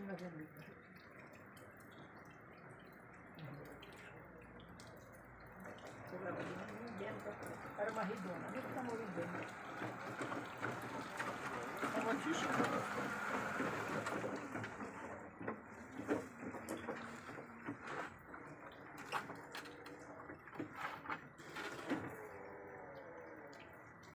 на землі. Армагеддон, а ми там увидимо. Тише.